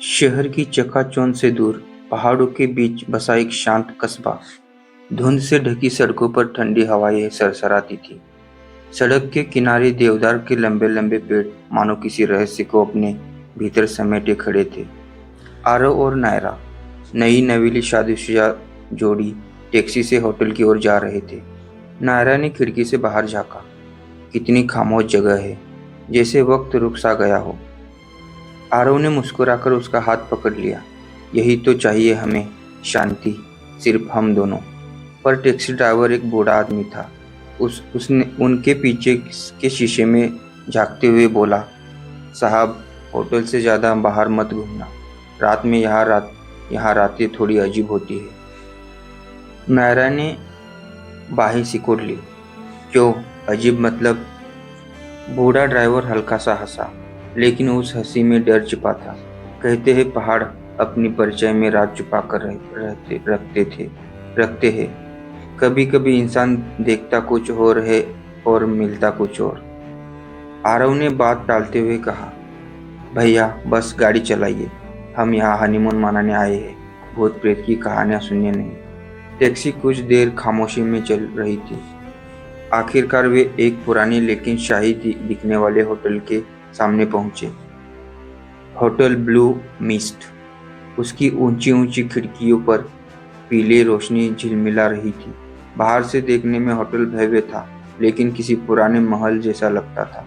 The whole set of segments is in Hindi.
शहर की चकाचौंध से दूर पहाड़ों के बीच बसा एक शांत कस्बा। धुंध से ढकी सड़कों पर ठंडी हवाएं सरसराती थी। सड़क के किनारे देवदार के लंबे लंबे पेड़ मानो किसी रहस्य को अपने भीतर समेटे खड़े थे। आरव और नायरा, नई नवीली शादीशुदा जोड़ी, टैक्सी से होटल की ओर जा रहे थे। नायरा ने खिड़की से बाहर झांका। कितनी खामोश जगह है, जैसे वक्त रुक सा गया हो। आरव ने मुस्कुराकर उसका हाथ पकड़ लिया। यही तो चाहिए हमें, शांति, सिर्फ हम दोनों। पर टैक्सी ड्राइवर एक बूढ़ा आदमी था। उसने उनके पीछे के शीशे में झांकते हुए बोला, साहब, होटल से ज़्यादा बाहर मत घूमना। रात में यहाँ रातें थोड़ी अजीब होती है। नायरा ने बाहें सिकोड़ ली। क्यों अजीब मतलब? बूढ़ा ड्राइवर हल्का सा हंसा, लेकिन उस हंसी में डर छिपा था। कहते हैं पहाड़ अपनी परिचय में राज छुपा कर रखते हैं। कभी कभी इंसान देखता कुछ और है और मिलता कुछ और। आरव ने बात टालते हुए कहा, भैया बस गाड़ी चलाइए, हम यहाँ हनीमून मनाने आए हैं, भूत प्रेत की कहानियाँ सुनने नहीं। टैक्सी कुछ देर खामोशी में चल रही थी। आखिरकार वे एक पुरानी लेकिन शाही दिखने वाले होटल के सामने पहुंचे। Hotel Blue mist. उसकी ऊंची ऊंची खिड़कियों पर पीली रोशनी झिलमिला रही थी। बाहर से देखने में होटल भव्य था, लेकिन किसी पुराने महल जैसा लगता था,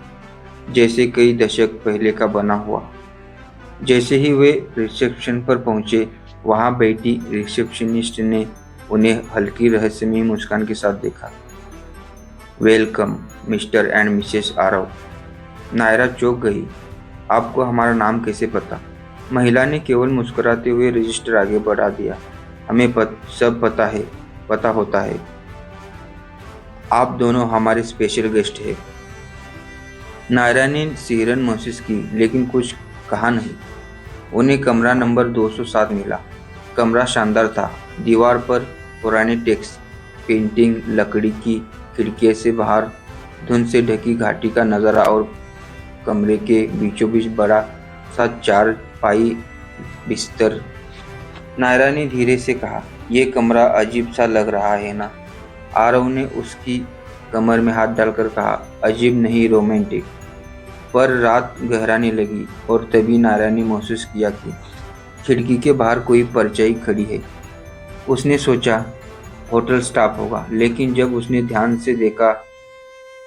जैसे कई दशक पहले का बना हुआ। जैसे ही वे रिसेप्शन पर पहुंचे, वहां बैठी रिसेप्शनिस्ट ने उन्हें हल्की रहस्यमयी मुस्कान के साथ देखा। Welcome mister and missus Aarav. Naira चौंक गई। आपको हमारा नाम कैसे पता? महिला ने केवल मुस्कुराते हुए रजिस्टर आगे बढ़ा दिया। हमें सब पता होता है। आप दोनों हमारे स्पेशल गेस्ट हैं। नायरा ने सिहरन महसूस की, लेकिन कुछ कहा नहीं। उन्हें कमरा नंबर 207 मिला। कमरा शानदार था। दीवार पर पुरानी टेक्स्ट पेंटिंग, लकड़ी की खिड़की से बाहर धुंध से ढकी घाटी का नजारा और कमरे के बीचों बीच बड़ा सा 4 पाई बिस्तर। नायरा ने धीरे से कहा, यह कमरा अजीब सा लग रहा है ना? आरव ने उसकी कमर में हाथ डालकर कहा, अजीब नहीं, रोमांटिक। पर रात गहराने लगी और तभी नायरा ने महसूस किया कि खिड़की के बाहर कोई परछाई खड़ी है। उसने सोचा होटल स्टाफ होगा, लेकिन जब उसने ध्यान से देखा,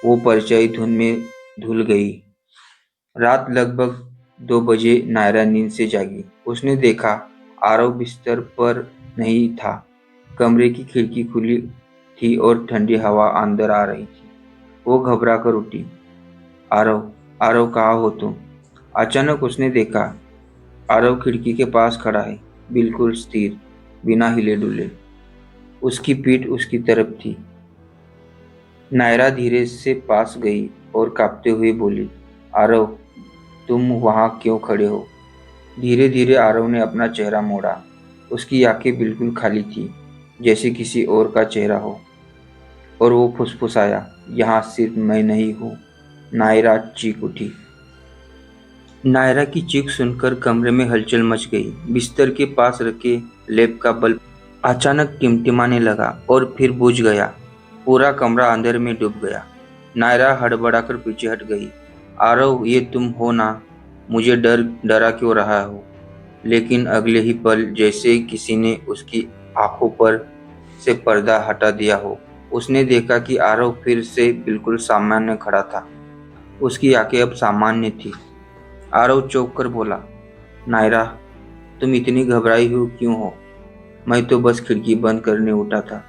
वो परछाई धुंध में धुल गई। रात लगभग 2 बजे नायरा नींद से जागी। उसने देखा आरव बिस्तर पर नहीं था। कमरे की खिड़की खुली थी और ठंडी हवा अंदर आ रही थी। वो घबरा कर उठी। आरव, आरव कहाँ हो तुम? अचानक उसने देखा आरव खिड़की के पास खड़ा है, बिल्कुल स्थिर, बिना हिले डुले। उसकी पीठ उसकी तरफ थी। नायरा धीरे से पास गई और कांपते हुए बोली, आरव, तुम वहाँ क्यों खड़े हो? धीरे धीरे आरव ने अपना चेहरा मोड़ा। उसकी आंखें बिल्कुल खाली थी, जैसे किसी और का चेहरा हो। और वो फुसफुसाया, यहाँ सिर्फ मैं नहीं हूँ। नायरा चीख उठी। नायरा की चीख सुनकर कमरे में हलचल मच गई। बिस्तर के पास रखे लैंप का बल्ब अचानक टिमटिमाने लगा और फिर बुझ गया। पूरा कमरा अंधेरे में डूब गया। नायरा हड़बड़ाकर पीछे हट गई। आरव, ये तुम हो ना? मुझे डरा क्यों रहा हो? लेकिन अगले ही पल जैसे किसी ने उसकी आंखों पर से पर्दा हटा दिया हो, उसने देखा कि आरव फिर से बिल्कुल सामान्य खड़ा था। उसकी आंखें अब सामान्य थी। आरव चौंक कर बोला, नायरा, तुम इतनी घबराई हो क्यों हो? मैं तो बस खिड़की बंद करने उठा था।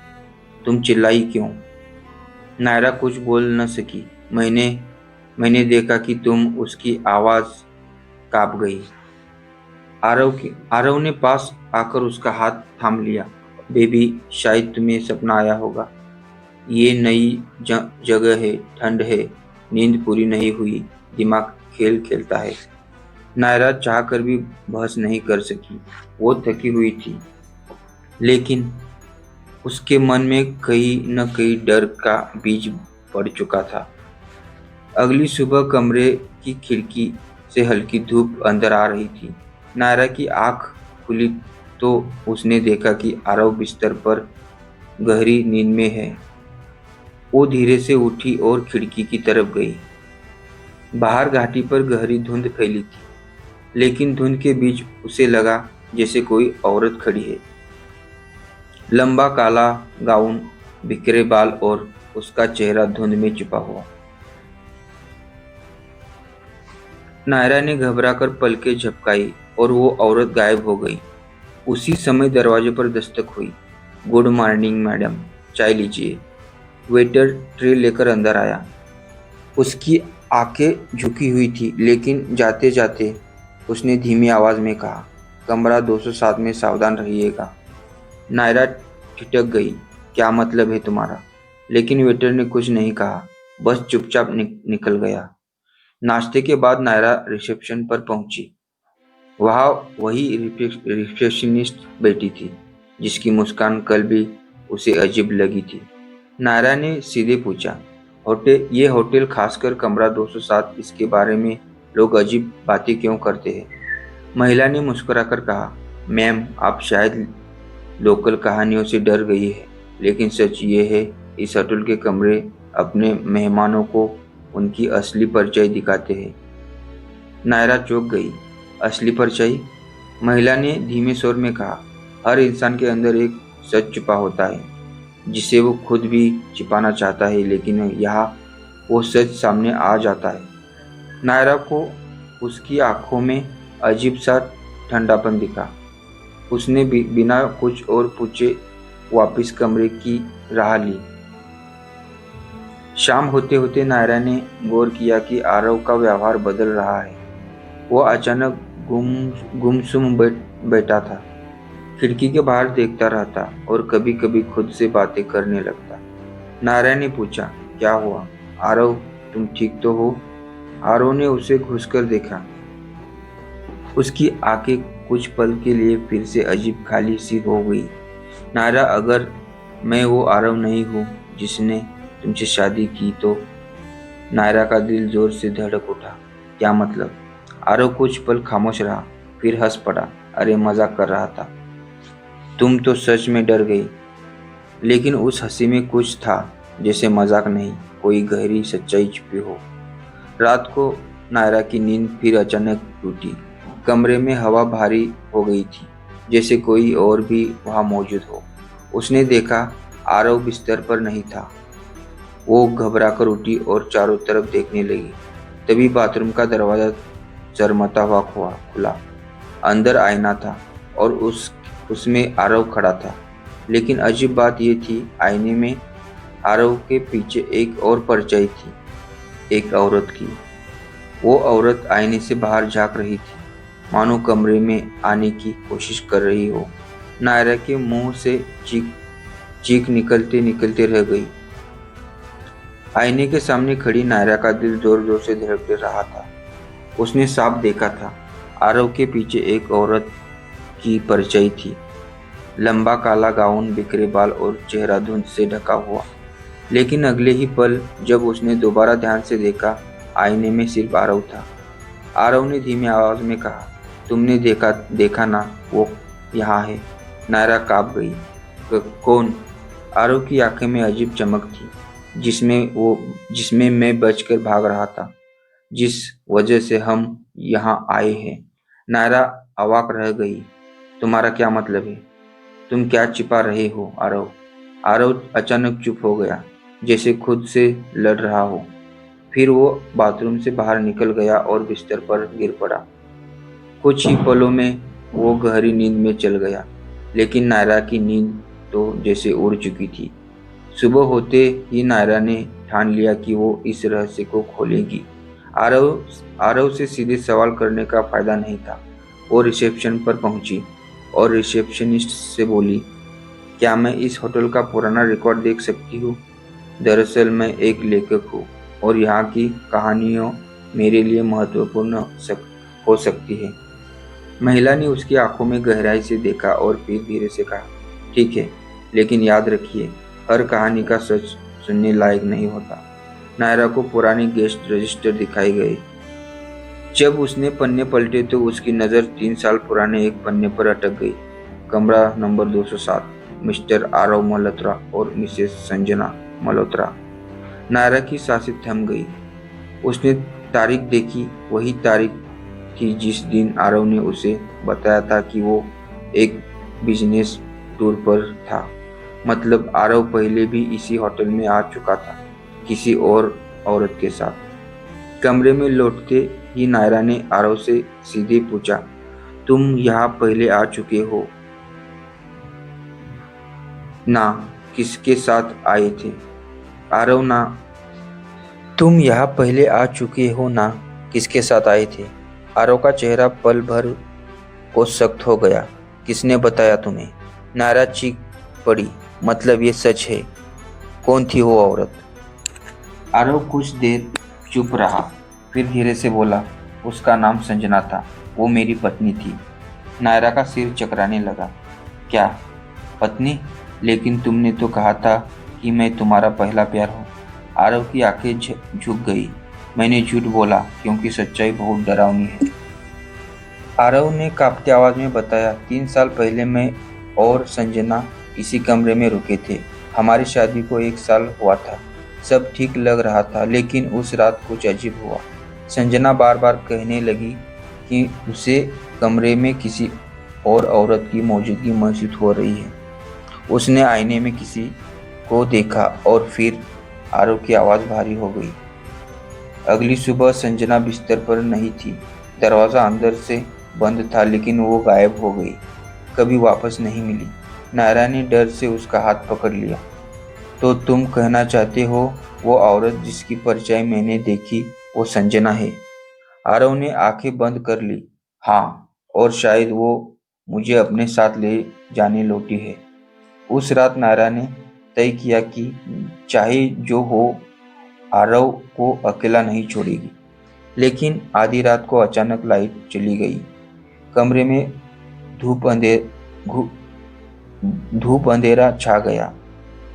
तुम चिल्लाई क्यों? नायरा कुछ बोल न सकी। मैंने देखा कि तुम। उसकी आवाज कांप गई। आरव ने पास आकर उसका हाथ थाम लिया। बेबी, शायद तुम्हें सपना आया होगा। ये नई जगह है, ठंड है, नींद पूरी नहीं हुई, दिमाग खेल खेलता है। नायरा चाहकर भी बहस नहीं कर सकी। वो थकी हुई थी, लेकिन उसके मन में कहीं न कहीं डर का बीज पड़ चुका था। अगली सुबह कमरे की खिड़की से हल्की धूप अंदर आ रही थी। नायरा की आंख खुली तो उसने देखा कि आरव बिस्तर पर गहरी नींद में है। वो धीरे से उठी और खिड़की की तरफ गई। बाहर घाटी पर गहरी धुंध फैली थी, लेकिन धुंध के बीच उसे लगा जैसे कोई औरत खड़ी है। लंबा काला गाउन, बिखरे बाल और उसका चेहरा धुंध में छिपा हुआ। नायरा ने घबराकर पलकें झपकाई और वो औरत गायब हो गई। उसी समय दरवाजे पर दस्तक हुई। गुड मॉर्निंग मैडम, चाय लीजिए। वेटर ट्रे लेकर अंदर आया। उसकी आंखें झुकी हुई थी, लेकिन जाते जाते उसने धीमी आवाज में कहा, कमरा 207 में सावधान रहिएगा। नायरा ठिठक गई। क्या मतलब है तुम्हारा? लेकिन वेटर ने कुछ नहीं कहा, बस चुपचाप निकल गया। नाश्ते के बाद नायरा रिसेप्शन पर पहुंची। वहां वही रिसेप्शनिस्ट बैठी थी, जिसकी मुस्कान कल भी उसे अजीब लगी थी। नायरा ने सीधे पूछा, ये होटल, खासकर कमरा 207, इसके बारे में लोग अजीब बातें क्यों करते हैं? महिला ने मुस्कुराकर कहा, मैम, आप शायद लोकल कहानियों से डर गई है, लेकिन सच ये है, इस होटल के कमरे अपने मेहमानों को उनकी असली परिचय दिखाते हैं। नायरा चौंक गई। असली परिचय? महिला ने धीमे स्वर में कहा, हर इंसान के अंदर एक सच छुपा होता है, जिसे वो खुद भी छिपाना चाहता है, लेकिन यहाँ वो सच सामने आ जाता है। नायरा को उसकी आंखों में अजीब सा ठंडापन दिखा। उसने बिना कुछ और पूछे वापस कमरे की राह ली। शाम होते होते नायरा ने गौर किया कि आरव का व्यवहार बदल रहा है। वो अचानक गुमसुम बैठा था, खिड़की के बाहर देखता रहता और कभी कभी खुद से बातें करने लगता। नायरा ने पूछा, क्या हुआ आरव, तुम ठीक तो हो? आरव ने उसे घुसकर देखा। उसकी आंखें कुछ पल के लिए फिर से अजीब खाली सी हो गई। नायरा, अगर मैं वो आरव नहीं हूँ जिसने तुमसे शादी की तो? नायरा का दिल जोर से धड़क उठा। क्या मतलब? आरव कुछ पल खामोश रहा, फिर हंस पड़ा। अरे, मजाक कर रहा था। तुम तो सच में डर गई। लेकिन उस हंसी में कुछ था, जैसे मजाक नहीं, कोई गहरी सच्चाई छुपी हो। रात को नायरा की नींद फिर अचानक टूटी। कमरे में हवा भारी हो गई थी, जैसे कोई और भी वहां मौजूद हो। उसने देखा, आरव बिस्तर पर नहीं था। वो घबराकर उठी और चारों तरफ देखने लगी। तभी बाथरूम का दरवाजा चरमता हुआ खुला। अंदर आईना था और उसमें आरव खड़ा था। लेकिन अजीब बात यह थी, आईने में आरव के पीछे एक और परछाई थी, एक औरत की। वो औरत आईने से बाहर झांक रही थी, मानो कमरे में आने की कोशिश कर रही हो। नायरा के मुंह से चीख निकलते निकलते रह गई। आईने के सामने खड़ी नायरा का दिल जोर जोर से धड़क रहा था। उसने साफ देखा था, आरव के पीछे एक औरत की परछाई थी। लंबा काला गाउन, बिखरे बाल और चेहरा धुंध से ढका हुआ। लेकिन अगले ही पल जब उसने दोबारा ध्यान से देखा, आईने में सिर्फ आरव था। आरव ने धीमी आवाज में कहा, तुमने देखा ना, वो यहाँ है। नायरा कांप गई। कौन? आरव की आंखें में अजीब चमक थी, जिसमें मैं बचकर भाग रहा था, जिस वजह से हम यहाँ आए हैं। नायरा अवाक रह गई। तुम्हारा क्या मतलब है? तुम क्या छिपा रहे हो आरव? आरव अचानक चुप हो गया, जैसे खुद से लड़ रहा हो। फिर वो बाथरूम से बाहर निकल गया और बिस्तर पर गिर पड़ा। कुछ ही पलों में वो गहरी नींद में चल गया। लेकिन नायरा की नींद तो जैसे उड़ चुकी थी। सुबह होते ही नायरा ने ठान लिया कि वो इस रहस्य को खोलेगी। आरव से सीधे सवाल करने का फायदा नहीं था। वो रिसेप्शन पर पहुंची और रिसेप्शनिस्ट से बोली, क्या मैं इस होटल का पुराना रिकॉर्ड देख सकती हूँ? दरअसल मैं एक लेखक हूँ और यहाँ की कहानियों मेरे लिए महत्वपूर्ण हो सकती है। महिला ने उसकी आंखों में गहराई से देखा और फिर धीरे से कहा, ठीक है, लेकिन याद रखिए, हर कहानी का सच सुनने लायक नहीं होता। नायरा को पुराने गेस्ट रजिस्टर दिखाए गए। जब उसने पन्ने पलटे तो उसकी नज़र 3 साल पुराने एक पन्ने पर अटक गई। कमरा नंबर 207, मिस्टर आरव मल्होत्रा और मिसेस संजना मल्होत्रा। नायरा की सांसें थम गई। उसने तारीख देखी, वही तारीख थी जिस दिन आरव ने उसे बताया था कि वो एक बिजनेस टूर पर था। मतलब आरव पहले भी इसी होटल में आ चुका था, किसी और औरत के साथ। कमरे में लौटते ही नायरा ने आरव से सीधे पूछा, तुम यहाँ पहले आ चुके हो ना? किसके साथ आए थे? आरव ना, तुम यहाँ पहले आ चुके हो ना? किसके साथ आए थे? आरव का चेहरा पल भर को सख्त हो गया। किसने बताया तुम्हें? नायरा चीख पड़ी, मतलब ये सच है? कौन थी वो औरत? आरव कुछ देर चुप रहा, फिर धीरे से बोला, उसका नाम संजना था, वो मेरी पत्नी थी। नायरा का सिर चकराने लगा। क्या पत्नी? लेकिन तुमने तो कहा था कि मैं तुम्हारा पहला प्यार हूँ। आरव की आंखें झुक गई। मैंने झूठ बोला क्योंकि सच्चाई बहुत डरावनी है। आरव ने कांपती आवाज में बताया, 3 साल पहले मैं और संजना इसी कमरे में रुके थे। हमारी शादी को 1 साल हुआ था। सब ठीक लग रहा था, लेकिन उस रात कुछ अजीब हुआ। संजना बार बार कहने लगी कि उसे कमरे में किसी और औरत की मौजूदगी महसूस हो रही है। उसने आईने में किसी को देखा और फिर आरव की आवाज़ भारी हो गई। अगली सुबह संजना बिस्तर पर नहीं थी। दरवाज़ा अंदर से बंद था, लेकिन वो गायब हो गई, कभी वापस नहीं मिली। नायरा ने डर से उसका हाथ पकड़ लिया। तो तुम कहना चाहते हो वो औरत जिसकी परछाई मैंने देखी वो संजना है? आरव ने आंखें बंद कर ली। हाँ, और शायद वो मुझे अपने साथ ले जाने लौटी है। उस रात नायरा ने तय किया कि चाहे जो हो, आरव को अकेला नहीं छोड़ेगी। लेकिन आधी रात को अचानक लाइट चली गई। कमरे में धूप अंधेरा छा गया।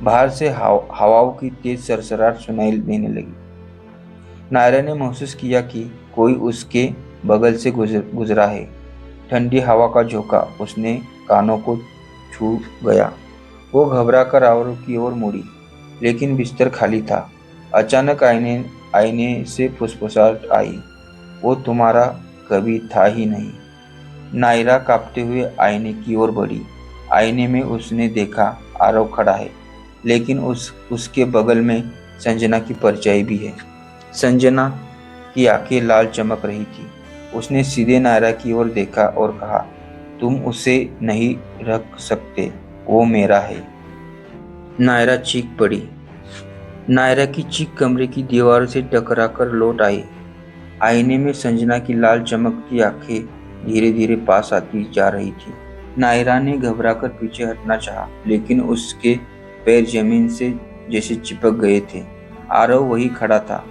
बाहर से हवाओं की तेज सरसराहट सुनाई देने लगी। नायरा ने महसूस किया कि कोई उसके बगल से गुजरा है। ठंडी हवा का झोंका उसने कानों को छू गया। वो घबरा कर आरव की ओर मुड़ी, लेकिन बिस्तर खाली था। अचानक आईने से फुसफुसाहट आई, वो तुम्हारा कभी था ही नहीं। नायरा कांपते हुए आईने की ओर बढ़ी। आईने में उसने देखा आरव खड़ा है, लेकिन उसके बगल में संजना की परछाई भी है। संजना की आंखें लाल चमक रही थी। उसने सीधे नायरा की ओर देखा और कहा, तुम उसे नहीं रख सकते, वो मेरा है। नायरा चीख पड़ी। नायरा की चीख कमरे की दीवार से टकराकर लौट आई। आईने में संजना की लाल चमकती आंखें धीरे धीरे पास आती जा रही थी। नायरा ने घबराकर पीछे हटना चाहा, लेकिन उसके पैर जमीन से जैसे चिपक गए थे। आरव वही खड़ा था,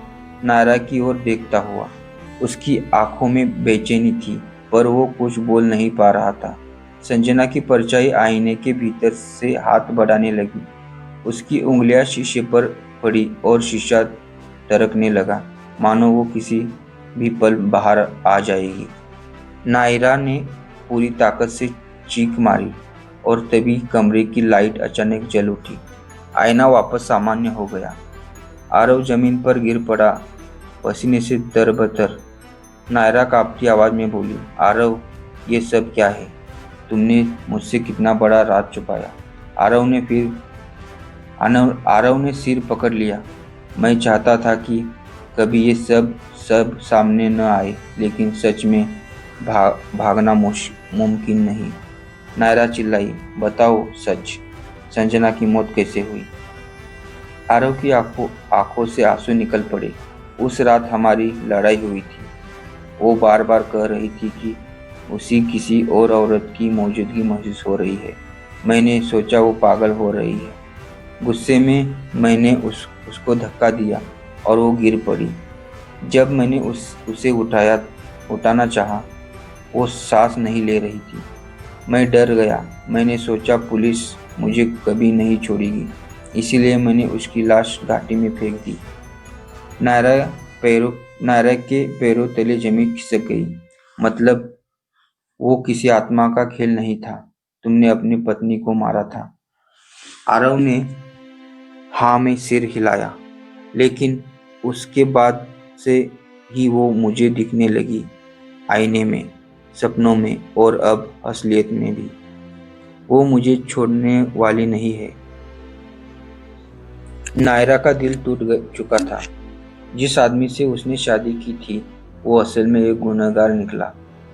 नायरा की ओर देखता हुआ। उसकी आंखों में बेचैनी थी, पर वो कुछ बोल नहीं पा रहा था। संजना की परछाई आईने के भीतर से हाथ बढ़ाने लगी। उसकी उंगलियां शीशे पर पड़ी और शीशा टरकने लगा, मानो वो किसी भी पल बाहर आ जाएगी। नायरा ने पूरी ताकत से चीख मारी और तभी कमरे की लाइट अचानक जल उठी। आईना वापस सामान्य हो गया। आरव जमीन पर गिर पड़ा, पसीने से तरबतर। नायरा कांपती आवाज में बोली, आरव, ये सब क्या है? तुमने मुझसे कितना बड़ा राज छुपाया? आरव ने सिर पकड़ लिया। मैं चाहता था कि कभी ये सब सामने न आए, लेकिन सच में भागना मुमकिन नहीं। नायरा चिल्लाई, बताओ सच, संजना की मौत कैसे हुई? आरव की आंखों से आंसू निकल पड़े। उस रात हमारी लड़ाई हुई थी। वो बार बार कह रही थी कि उसी किसी और औरत की मौजूदगी महसूस हो रही है। मैंने सोचा वो पागल हो रही है। गुस्से में मैंने उसको धक्का दिया और वो गिर पड़ी। जब मैंने उसे उठाना चाहा, वो सांस नहीं ले रही थी। मैं डर गया। मैंने सोचा पुलिस मुझे कभी नहीं छोड़ेगी, इसीलिए मैंने उसकी लाश घाटी में फेंक दी। नायरा नायरा के पैरों तले जमीन खिसक गई। मतलब वो किसी आत्मा का खेल नहीं था। तुमने अपनी पत्नी को मारा था। आरव ने हाँ में सिर हिलाया। लेकिन उसके बाद से ही वो मुझे दिखने लगी, आईने में, सपनों में और अब असलियत में भी। वो मुझे छोड़ने वाली नहीं है। नायरा का दिल टूट चुका था। जिस आदमी से उसने शादी की थी वो असल में एक गुनहगार निकला।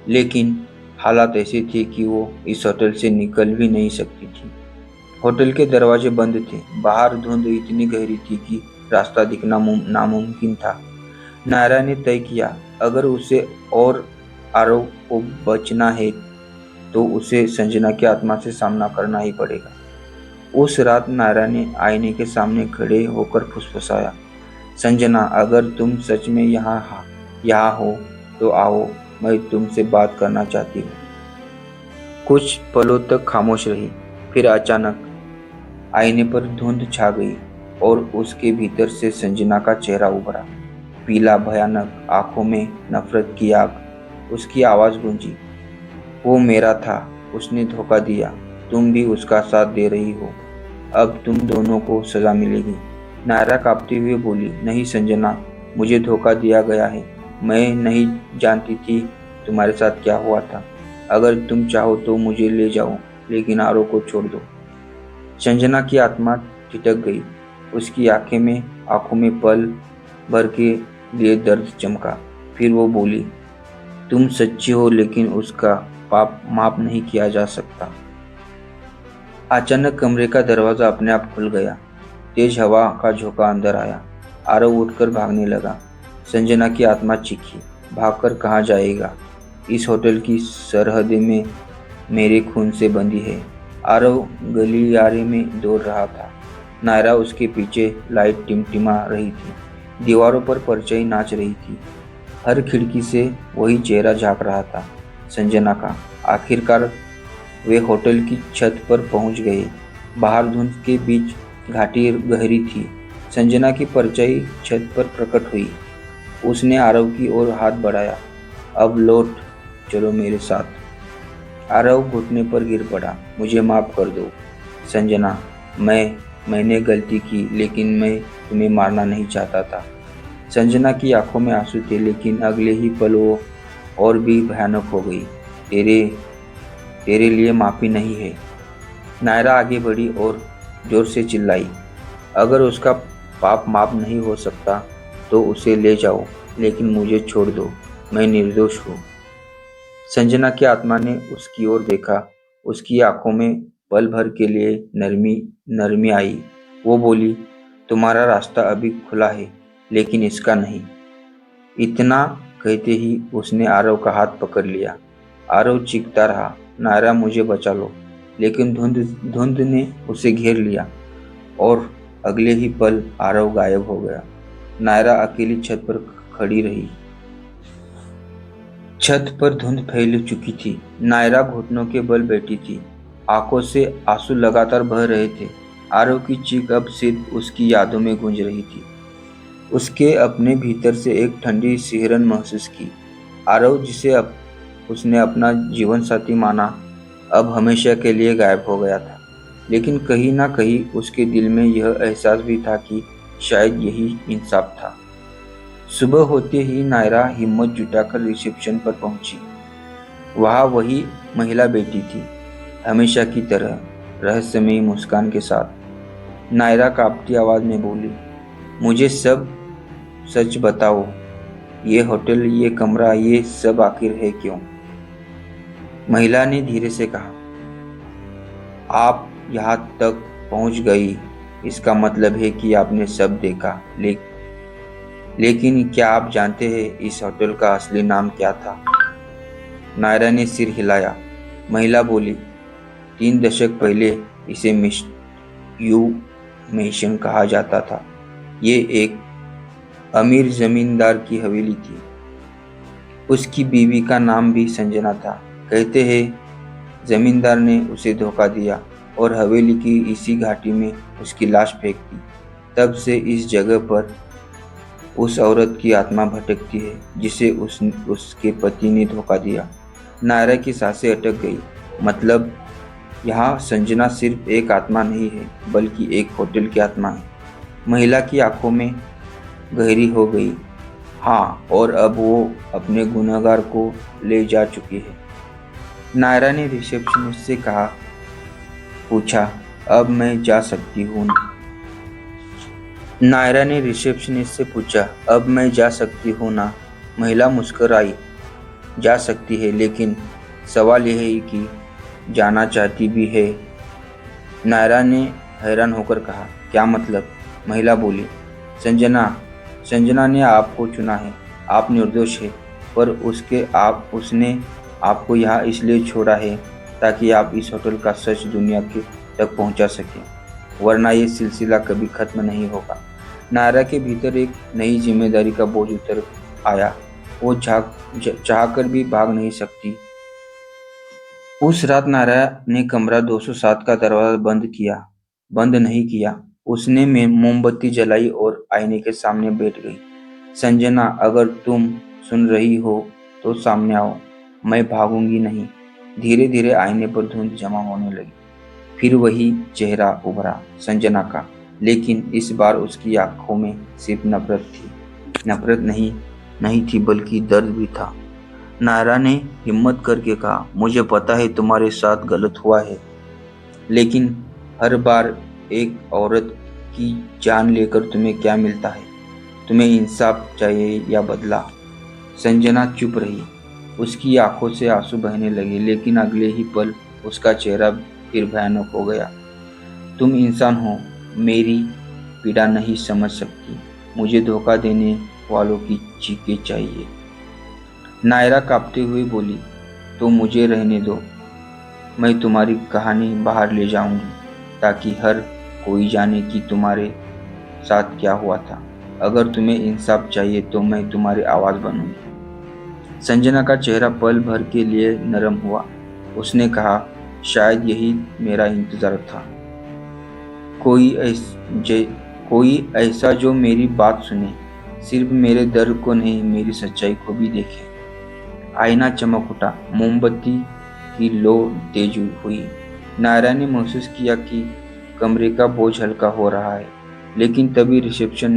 लेकिन हालात ऐसे थे कि वो इस होटल से निकल भी नहीं सकती थी। होटल के दरवाजे बंद थे। बाहर धुंध इतनी गहरी थी कि रास्ता दिखना नामुमकिन था। नायरा ने तय किया, अगर उसे और आरव को बचना है तो उसे संजना की आत्मा से सामना करना ही पड़ेगा। उस रात नायरा ने आईने के सामने खड़े होकर फुसफुसाया, संजना, अगर तुम सच में यहाँ हो तो आओ, मैं तुमसे बात करना चाहती हूँ। कुछ पलों तक खामोश रही। फिर अचानक आईने पर धुंध छा गई और उसके भीतर से संजना का चेहरा उभरा, पीला, भयानक, आंखों में नफरत की आग। उसकी आवाज गूंजी, वो मेरा था, उसने धोखा दिया, तुम भी उसका साथ दे रही हो, अब तुम दोनों को सजा मिलेगी। नायरा कांपते हुए बोली, नहीं संजना, मुझे धोखा दिया गया है। मैं नहीं जानती थी तुम्हारे साथ क्या हुआ था। अगर तुम चाहो तो मुझे ले जाओ, लेकिन आरव को छोड़ दो। संजना की आत्मा ठिठक गई। उसकी आंखों में पल भर के लिए दर्द चमका। फिर वो बोली, तुम सच्ची हो, लेकिन उसका पाप माफ नहीं किया जा सकता। अचानक कमरे का दरवाजा अपने आप खुल गया। तेज हवा का झोंका अंदर आया। आरव उठकर भागने लगा। संजना की आत्मा चीखी, भागकर कहाँ जाएगा? इस होटल की सरहदें में मेरे खून से बंधी है। आरव गलियारे में दौड़ रहा था। नायरा उसके पीछे, लाइट टिमटिमा रही थी। दीवारों पर परछाई नाच रही थी। हर खिड़की से वही चेहरा झांक रहा था, संजना का। आखिरकार वे होटल की छत पर पहुंच गए। बाहर धुंध के बीच घाटी गहरी थी। संजना की परछाई छत पर प्रकट हुई। उसने आरव की ओर हाथ बढ़ाया, अब लौट चलो मेरे साथ। आरव घुटने पर गिर पड़ा, मुझे माफ कर दो संजना, मैंने गलती की, लेकिन मैं तुम्हें मारना नहीं चाहता था। संजना की आंखों में आंसू थे, लेकिन अगले ही पल वो और भी भयानक हो गई। तेरे लिए माफी नहीं है। नायरा आगे बढ़ी और जोर से चिल्लाई, अगर उसका पाप माफ नहीं हो सकता तो उसे ले जाओ, लेकिन मुझे छोड़ दो, मैं निर्दोष हूँ। संजना की आत्मा ने उसकी ओर देखा। उसकी आंखों में पल भर के लिए नरमी आई। वो बोली, तुम्हारा रास्ता अभी खुला है, लेकिन इसका नहीं। इतना कहते ही उसने आरव का हाथ पकड़ लिया। आरव चीखता रहा, नायरा मुझे बचा लो, लेकिन धुंध ने उसे घेर लिया और अगले ही पल आरव गायब हो गया। नायरा अकेली छत पर खड़ी रही। छत पर धुंध फैल चुकी थी। नायरा घुटनों के बल बैठी थी। आंखों से आंसू लगातार बह रहे थे। आरव की चीख अब सिर्फ उसकी यादों में गूंज रही थी। उसके अपने भीतर से एक ठंडी सिहरन महसूस की। आरव, जिसे अब उसने अपना जीवन साथी माना, अब हमेशा के लिए गायब हो गया था। लेकिन कहीं ना कहीं उसके दिल में यह एहसास भी था कि शायद यही इंसाफ था। सुबह होते ही नायरा हिम्मत जुटाकर रिसेप्शन पर पहुंची। वहां वही महिला बैठी थी, हमेशा की तरह, रहस्यमयी मुस्कान के साथ। नायरा कांपती आवाज में बोली, मुझे सब सच बताओ, ये होटल, ये कमरा, ये सब आखिर है क्यों? महिला ने धीरे से कहा, आप यहाँ तक पहुँच गई, इसका मतलब है कि आपने सब देखा। लेकिन क्या आप जानते हैं इस होटल का असली नाम क्या था? नायरा ने सिर हिलाया। महिला बोली, 3 दशक पहले इसे यू मेंशन कहा जाता था। ये एक अमीर जमींदार की हवेली थी। उसकी बीवी का नाम भी संजना था। कहते हैं जमींदार ने उसे धोखा दिया और हवेली की इसी घाटी में उसकी लाश फेंक दी। तब से इस जगह पर उस औरत की आत्मा भटकती है जिसे उसके पति ने धोखा दिया। नायरा की सांसें अटक गई। मतलब यहाँ संजना सिर्फ एक आत्मा नहीं है बल्कि एक होटल की आत्मा है। महिला की आंखों में गहरी हो गई। हाँ, और अब वो अपने गुनहगार को ले जा चुकी है। नायरा ने रिसेप्शनिस्ट से पूछा, अब मैं जा सकती हूँ? नायरा ने रिसेप्शनिस्ट से पूछा, अब मैं जा सकती हूँ ना? महिला मुस्कुराई, जा सकती है, लेकिन सवाल यह है कि जाना चाहती भी है? नायरा ने हैरान होकर कहा, क्या मतलब? महिला बोली, संजना ने आपको चुना है। आप निर्दोष है, पर उसने आपको यहाँ इसलिए छोड़ा है ताकि आप इस होटल का सच दुनिया के तक पहुँचा सकें, वरना ये सिलसिला कभी खत्म नहीं होगा। नायरा के भीतर एक नई जिम्मेदारी का बोझ उतर आया। वो चाहकर भी भाग नहीं सकती। उस रात नायरा ने कमरा 207 का दरवाजा बंद नहीं किया। उसने मोमबत्ती जलाई और आईने के सामने बैठ गई। संजना, अगर तुम सुन रही हो तो सामने आओ, मैं भागूंगी नहीं। धीरे धीरे आईने पर धुंध जमा होने लगी। फिर वही चेहरा उभरा, संजना का, लेकिन इस बार उसकी आंखों में सिर्फ नफरत थी। नफरत नहीं थी बल्कि दर्द भी था। नायरा ने हिम्मत करके कहा, मुझे पता है तुम्हारे साथ गलत हुआ है, लेकिन हर बार एक औरत की जान लेकर तुम्हें क्या मिलता है? तुम्हें इंसाफ चाहिए या बदला? संजना चुप रही। उसकी आंखों से आंसू बहने लगे, लेकिन अगले ही पल उसका चेहरा फिर भयानक हो गया। तुम इंसान हो, मेरी पीड़ा नहीं समझ सकती। मुझे धोखा देने वालों की चीखें चाहिए। नायरा कांपते हुए बोली, तो मुझे रहने दो। मैं तुम्हारी कहानी बाहर ले जाऊंगी ताकि हर कोई जाने कि तुम्हारे साथ क्या हुआ था। अगर तुम्हें इंसाफ चाहिए तो मैं तुम्हारी आवाज़ बनूंगी। संजना का चेहरा पल भर के लिए नरम हुआ। उसने कहा, शायद यही मेरा इंतजार था। कोई ऐसा जो मेरी बात सुने, सिर्फ मेरे दर्द को नहीं, मेरी सच्चाई को भी देखे। आईना चमक उठा, मोमबत्ती की लो तेज हुई। नायरा ने महसूस किया कि कमरे का बोझ हल्का हो रहा है। लेकिन तभी रिसेप्शन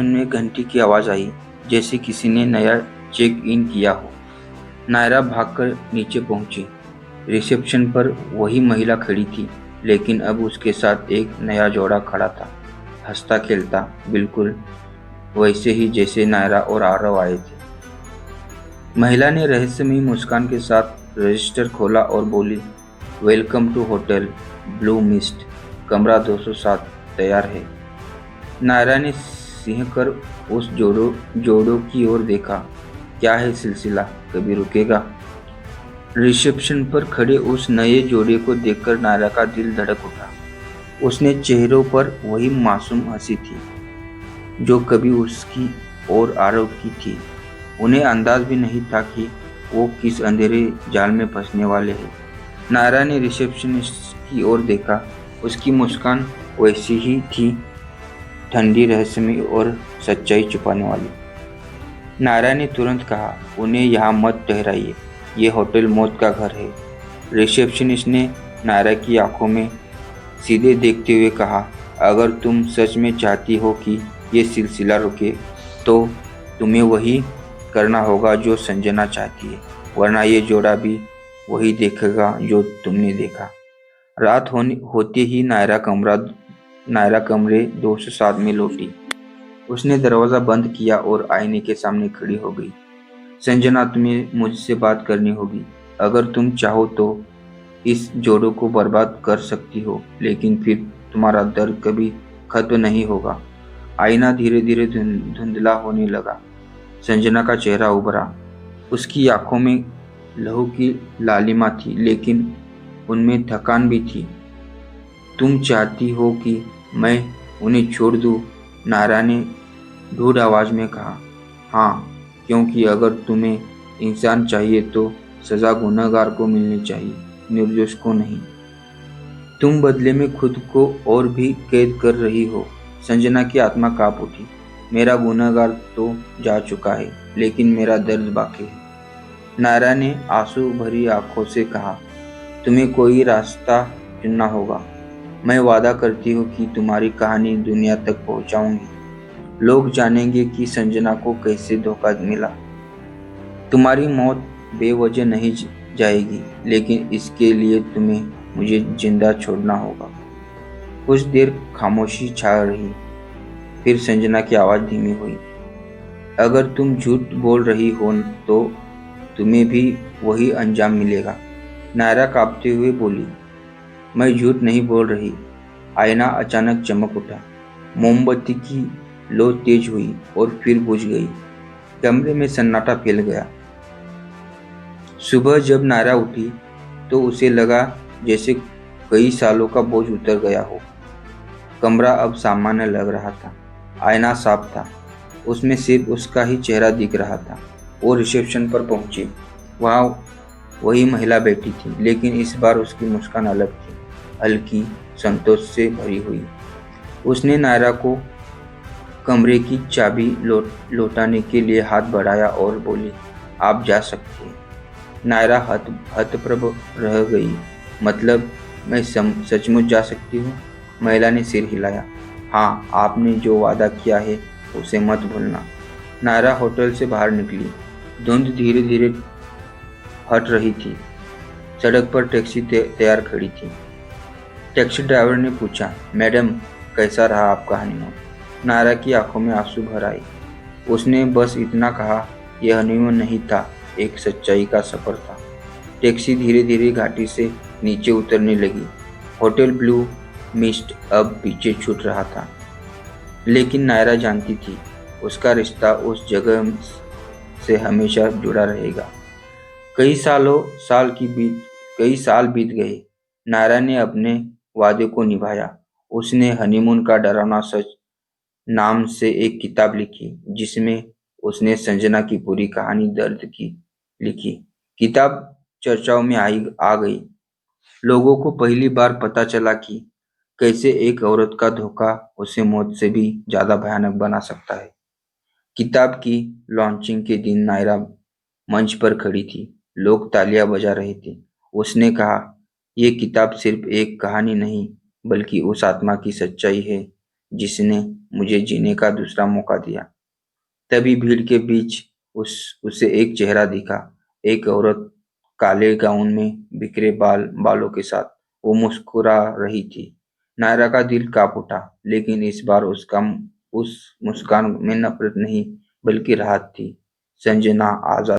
में घंटी की आवाज़ आई, जैसे किसी ने नया चेक इन किया हो। नायरा भागकर नीचे पहुंची। रिसेप्शन पर वही महिला खड़ी थी, लेकिन अब उसके साथ एक नया जोड़ा खड़ा था, हंसता खेलता, बिल्कुल वैसे ही जैसे नायरा और आरव आए थे। महिला ने रहस्यमयी मुस्कान के साथ रजिस्टर खोला और बोली, welcome to Hotel Blue Mist, कमरा 207 तैयार है। नायरा ने सिंह कर उस जोड़ों की ओर देखा। क्या है सिलसिला, कभी रुकेगा? रिसेप्शन पर खड़े उस नए जोड़े को देखकर नायरा का दिल धड़क उठा। उसने चेहरों पर वही मासूम हंसी थी जो कभी उसकी और आरव की थी। उन्हें अंदाज भी नहीं था कि वो किस अंधेरे जाल में फंसने वाले हैं। नायरा ने रिसेप्शनिस्ट की ओर देखा। उसकी मुस्कान वैसी ही थी, ठंडी, रहस्यमयी और सच्चाई छुपाने वाली। नायरा ने तुरंत कहा, उन्हें यहाँ मत ठहराइए, ये होटल मौत का घर है। रिसेप्शनिस्ट ने नायरा की आंखों में सीधे देखते हुए कहा, अगर तुम सच में चाहती हो कि ये सिलसिला रुके तो तुम्हें वही करना होगा जो संजना चाहती है, वरना ये जोड़ा भी वही देखेगा जो तुमने देखा। रात होते ही नायरा कमरे 207 में लौटी। उसने दरवाज़ा बंद किया और आईने के सामने खड़ी हो गई। संजना, तुम्हें मुझसे बात करनी होगी। अगर तुम चाहो तो इस जोड़ों को बर्बाद कर सकती हो, लेकिन फिर तुम्हारा दर्द कभी खत्म नहीं होगा। आईना धीरे धीरे धुंधला होने लगा। संजना का चेहरा उभरा। उसकी आंखों में लहू की लालिमा थी, लेकिन उनमें थकान भी थी। तुम चाहती हो कि मैं उन्हें छोड़ दूं? नायरा ने ढूढ़ आवाज में कहा। हाँ, क्योंकि अगर तुम्हें इंसान चाहिए तो सजा गुनहगार को मिलनी चाहिए, निर्दोष को नहीं। तुम बदले में खुद को और भी कैद कर रही हो। संजना की आत्मा कांप उठी। मेरा गुनहगार तो जा चुका है, लेकिन मेरा दर्द बाकी है। नायरा ने आंसू भरी आंखों से कहा, तुम्हें कोई रास्ता चुनना होगा। मैं वादा करती हूँ कि तुम्हारी कहानी दुनिया तक पहुंचाऊंगी। लोग जानेंगे कि संजना को कैसे धोखा मिला। तुम्हारी मौत बेवजह नहीं जाएगी, लेकिन इसके लिए तुम्हें मुझे जिंदा छोड़ना होगा। कुछ देर खामोशी छा रही, फिर संजना की आवाज धीमी हुई। अगर तुम झूठ बोल रही हो तो तुम्हें भी वही अंजाम मिलेगा। नायरा कांपते हुए बोली, मैं झूठ नहीं बोल रही। आईना अचानक चमक उठा। मोमबत्ती की लो तेज हुई और फिर बुझ गई। कमरे में सन्नाटा फैल गया। सुबह जब नायरा उठी तो उसे लगा जैसे कई सालों का बोझ उतर गया हो। कमरा अब सामान्य लग रहा था। आईना साफ था, उसमें सिर्फ उसका ही चेहरा दिख रहा था। वो रिसेप्शन पर पहुंची। वहाँ वही महिला बैठी थी, लेकिन इस बार उसकी मुस्कान अलग थी, हल्की, संतोष से भरी हुई। उसने नायरा को कमरे की चाबी लौटाने के लिए हाथ बढ़ाया और बोली, आप जा सकती हैं। नायरा हतप्रभ रह गई। मतलब, मैं सचमुच जा सकती हूँ? महिला ने सिर हिलाया। हाँ, आपने जो वादा किया है उसे मत भूलना। नायरा होटल से बाहर निकली। धुंध धीरे धीरे हट रही थी। सड़क पर टैक्सी तैयार खड़ी थी। टैक्सी ड्राइवर ने पूछा, मैडम कैसा रहा आपका हनीमून? नायरा की आंखों में आंसू भर आए। उसने बस इतना कहा, यह हनीमून नहीं था, एक सच्चाई का सफर था। टैक्सी धीरे धीरे घाटी से नीचे उतरने लगी। होटल ब्लू मिस्ट अब पीछे छूट रहा था, लेकिन नायरा जानती थी उसका रिश्ता उस जगह से हमेशा जुड़ा रहेगा। कई साल बीत गए। नायरा ने अपने वादे को निभाया। उसने हनीमून का डरावना सच नाम से एक किताब लिखी, जिसमें उसने संजना की पूरी कहानी दर्द की लिखी। किताब चर्चाओं में आ गई। लोगों को पहली बार पता चला कि कैसे एक औरत का धोखा उसे मौत से भी ज्यादा भयानक बना सकता है। किताब की लॉन्चिंग के दिन नायरा मंच पर खड़ी थी। लोग तालियां बजा रहे थे। उसने कहा, यह किताब सिर्फ एक कहानी नहीं, बल्कि उस आत्मा की सच्चाई है जिसने मुझे जीने का दूसरा मौका दिया। तभी भीड़ के बीच उसे एक चेहरा दिखा। एक औरत, काले गाउन में बिखरे बालों के साथ। वो मुस्कुरा रही थी। नायरा का दिल कांप उठा, लेकिन इस बार उस मुस्कान में नफरत नहीं, बल्कि राहत थी। संजना आजाद